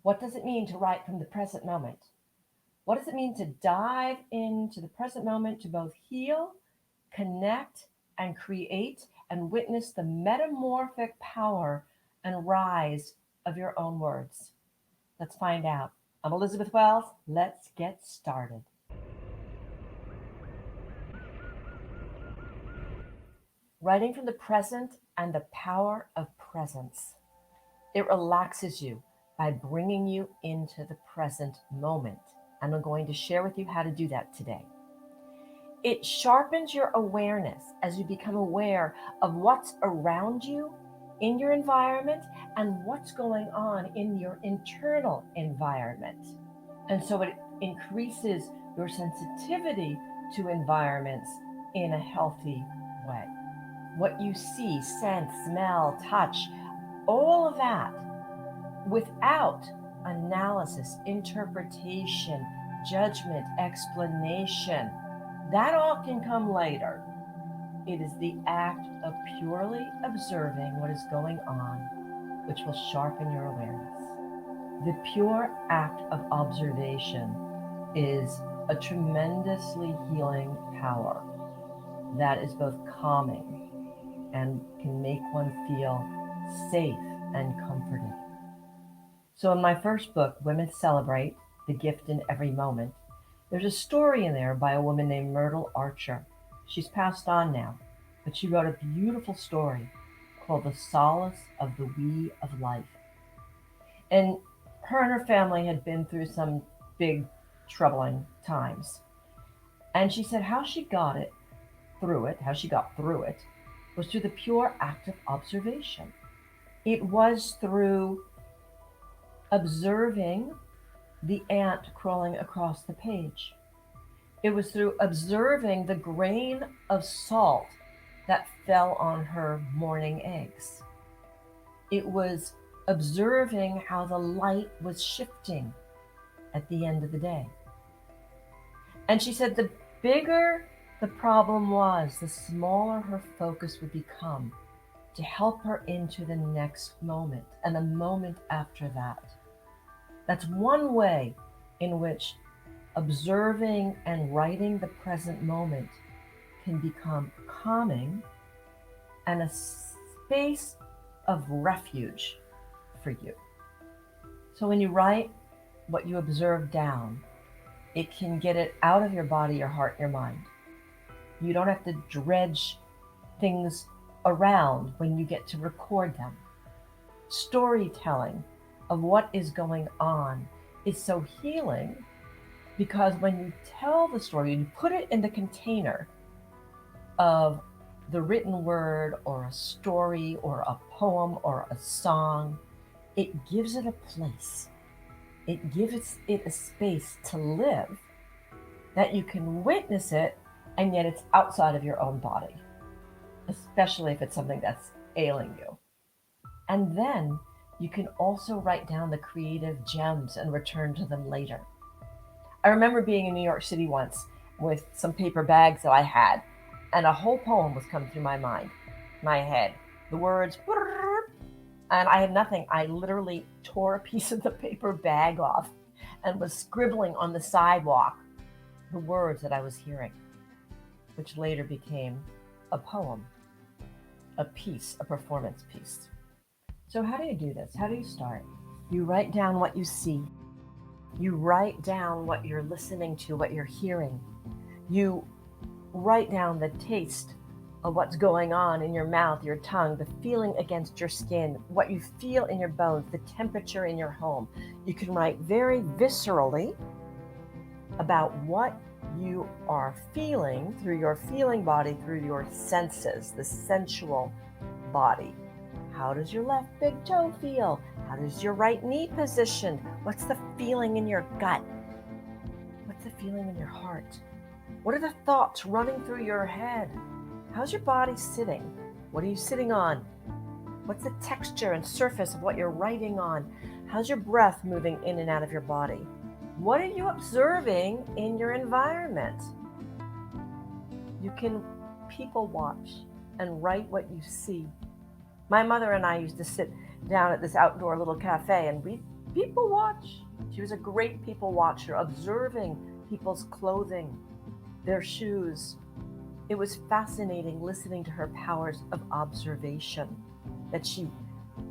What does it mean to write from the present moment? What does it mean to dive into the present moment to both heal, connect, and create and witness the metamorphic power and rise of your own words? Let's find out. I'm Elizabeth Wells. Let's get started. Writing from the present and the power of presence. It relaxes you by bringing you into the present moment. And I'm going to share with you how to do that today. It sharpens your awareness as you become aware of what's around you in your environment and what's going on in your internal environment. And so it increases your sensitivity to environments in a healthy way. What you see, sense, smell, touch, all of that without analysis, interpretation, judgment, explanation, that all can come later. It is the act of purely observing what is going on which will sharpen your awareness. The pure act of observation is a tremendously healing power that is both calming and can make one feel safe and comforted. So in my first book, Women Celebrate the Gift in Every Moment, there's a story in there by a woman named Myrtle Archer. She's passed on now, but she wrote a beautiful story called The Solace of the We of Life. And her and her family had been through some big troubling times. And she said how she got through it, was through the pure act of observation. It was through observing the ant crawling across the page. It was through observing the grain of salt that fell on her morning eggs. It was observing how the light was shifting at the end of the day. And she said the bigger the problem was, the smaller her focus would become to help her into the next moment and the moment after that. That's one way in which observing and writing the present moment can become calming and a space of refuge for you. So when you write what you observe down, it can get it out of your body, your heart, your mind. You don't have to dredge things around when you get to record them. Storytelling of what is going on is so healing because when you tell the story, you put it in the container of the written word or a story or a poem or a song, it gives it a place. It gives it a space to live that you can witness it, and yet it's outside of your own body, especially if it's something that's ailing you. And then you can also write down the creative gems and return to them later. I remember being in New York City once with some paper bags that I had, and a whole poem was coming through my mind, my head. The words, and I had nothing. I literally tore a piece of the paper bag off and was scribbling on the sidewalk the words that I was hearing, which later became a poem, a piece, a performance piece. So how do you do this? How do you start? You write down what you see. You write down what you're listening to, what you're hearing. You write down the taste of what's going on in your mouth, your tongue, the feeling against your skin, what you feel in your bones, the temperature in your home. You can write very viscerally about what you are feeling through your feeling body, through your senses, the sensual body. How does your left big toe feel? How does your right knee position? What's the feeling in your gut? What's the feeling in your heart? What are the thoughts running through your head? How's your body sitting? What are you sitting on? What's the texture and surface of what you're writing on? How's your breath moving in and out of your body? What are you observing in your environment? You can people watch and write what you see. My mother and I used to sit down at this outdoor little cafe, and we People watch. She was a great people watcher, observing people's clothing, their shoes. It was fascinating listening to her powers of observation that she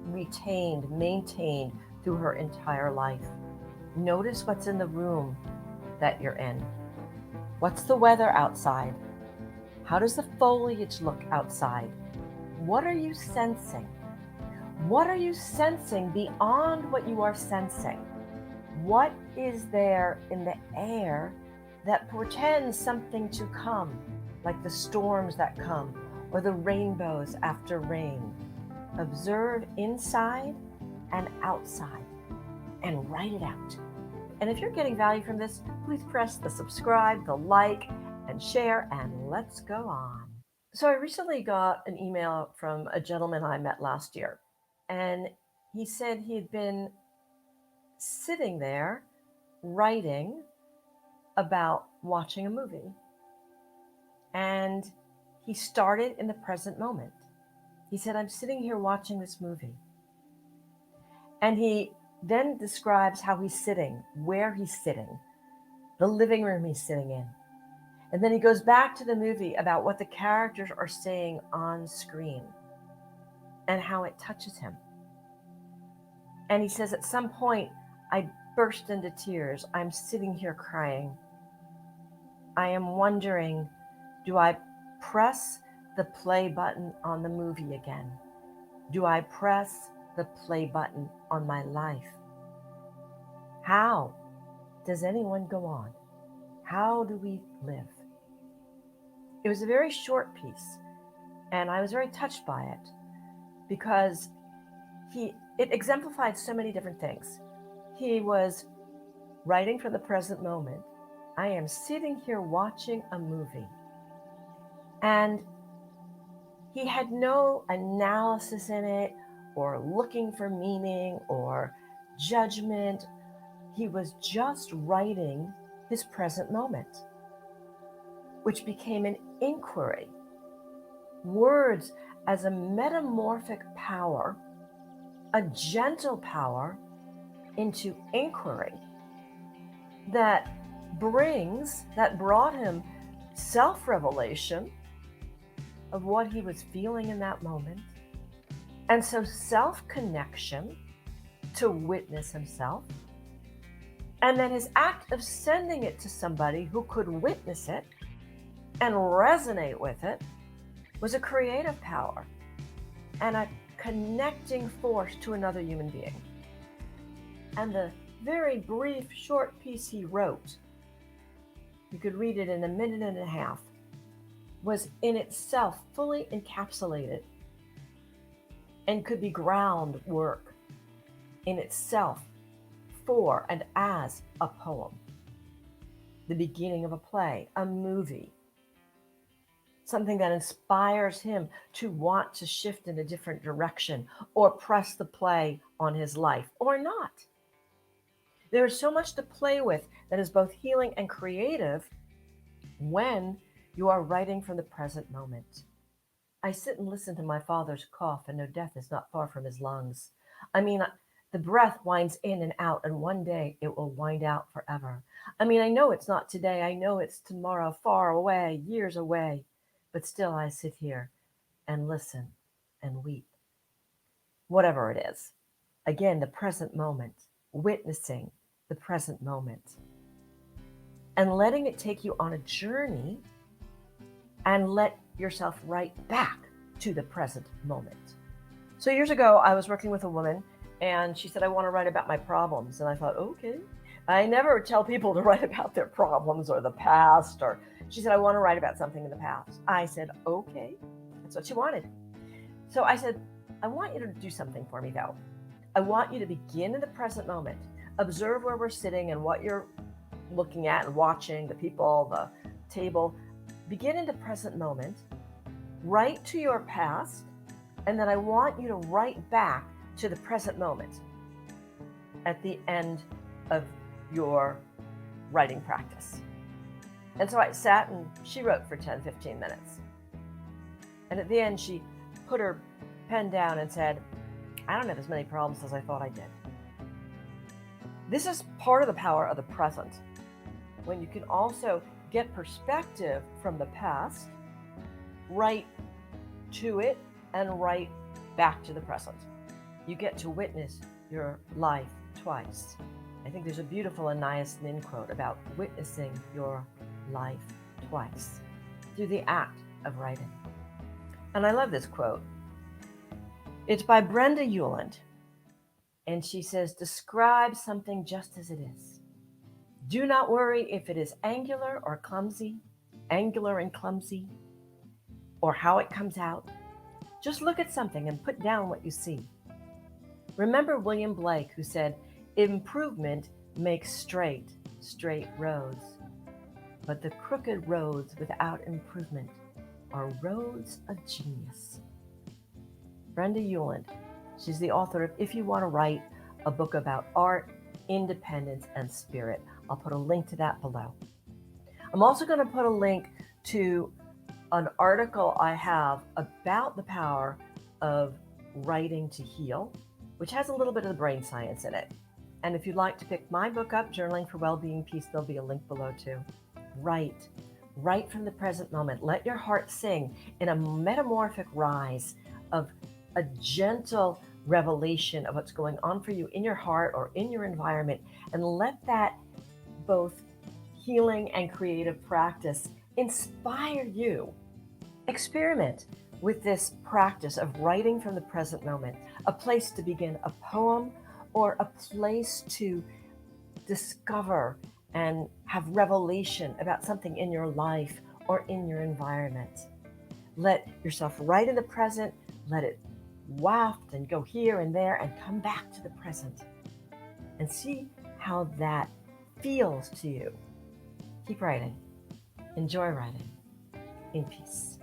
retained, maintained through her entire life. Notice what's in the room that you're in. What's the weather outside? How does the foliage look outside? What are you sensing? What are you sensing beyond what you are sensing? What is there in the air that portends something to come, like the storms that come or the rainbows after rain? Observe inside and outside and write it out. And if you're getting value from this, please press the subscribe, the like, and share, and let's go on. So I recently got an email from a gentleman I met last year, and he said he had been sitting there writing about watching a movie. And he started in the present moment. He said, I'm sitting here watching this movie. And he then describes how he's sitting, where he's sitting, the living room he's sitting in. And then he goes back to the movie about what the characters are saying on screen and how it touches him. And he says, at some point, I burst into tears. I'm sitting here crying. I am wondering, do I press the play button on the movie again? Do I press the play button on my life? How does anyone go on? How do we live? It was a very short piece, and I was very touched by it because it exemplified so many different things. He was writing from the present moment. I am sitting here watching a movie. And he had no analysis in it or looking for meaning or judgment. He was just writing his present moment, which became an inquiry. Words as a metamorphic power, a gentle power into inquiry that brought him self-revelation of what he was feeling in that moment. And so self-connection to witness himself. And then his act of sending it to somebody who could witness it and resonate with it was a creative power and a connecting force to another human being. And the very brief, short piece he wrote, you could read it in a minute and a half, was in itself fully encapsulated and could be groundwork in itself for and as a poem, the beginning of a play, a movie, something that inspires him to want to shift in a different direction or press the play on his life or not. There is so much to play with that is both healing and creative when you are writing from the present moment. I sit and listen to my father's cough, and know death is not far from his lungs. I mean, the breath winds in and out, and one day it will wind out forever. I mean, I know it's not today. I know it's tomorrow, far away, years away. But still I sit here and listen and weep. Whatever it is. Again, the present moment, witnessing the present moment, and letting it take you on a journey and let yourself right back to the present moment. So years ago, I was working with a woman and she said, I want to write about my problems. And I thought, okay. I never tell people to write about their problems or the past. Or she said, I want to write about something in the past. I said, okay. That's what she wanted. So I said, I want you to do something for me though. I want you to begin in the present moment. Observe where we're sitting and what you're looking at and watching, the people, the table. Begin in the present moment. Write to your past. And then I want you to write back to the present moment at the end of your writing practice. And so I sat and she wrote for 10, 15 minutes. And at the end, she put her pen down and said, I don't have as many problems as I thought I did. This is part of the power of the present, when you can also get perspective from the past, write to it, and write back to the present. You get to witness your life twice. I think there's a beautiful Anais quote about witnessing your life twice through the act of writing. And I love this quote. It's by Brenda Ueland. And she says, describe something just as it is. Do not worry if it is angular or clumsy, angular and clumsy, or how it comes out. Just look at something and put down what you see. Remember William Blake, who said, improvement makes straight roads. But the crooked roads without improvement are roads of genius. Brenda Ueland, she's the author of If You Want to Write, a book about art, independence, and spirit. I'll put a link to that below. I'm also going to put a link to an article I have about the power of writing to heal, which has a little bit of the brain science in it. And if you'd like to pick my book up, Journaling for Wellbeing Peace, there'll be a link below too. Write from the present moment. Let your heart sing in a metamorphic rise of a gentle revelation of what's going on for you in your heart or in your environment, and let that both healing and creative practice inspire you. Experiment with this practice of writing from the present moment, a place to begin a poem or a place to discover and have revelation about something in your life or in your environment. Let yourself write in the present, let it waft and go here and there and come back to the present and see how that feels to you. Keep writing. Enjoy writing. In peace.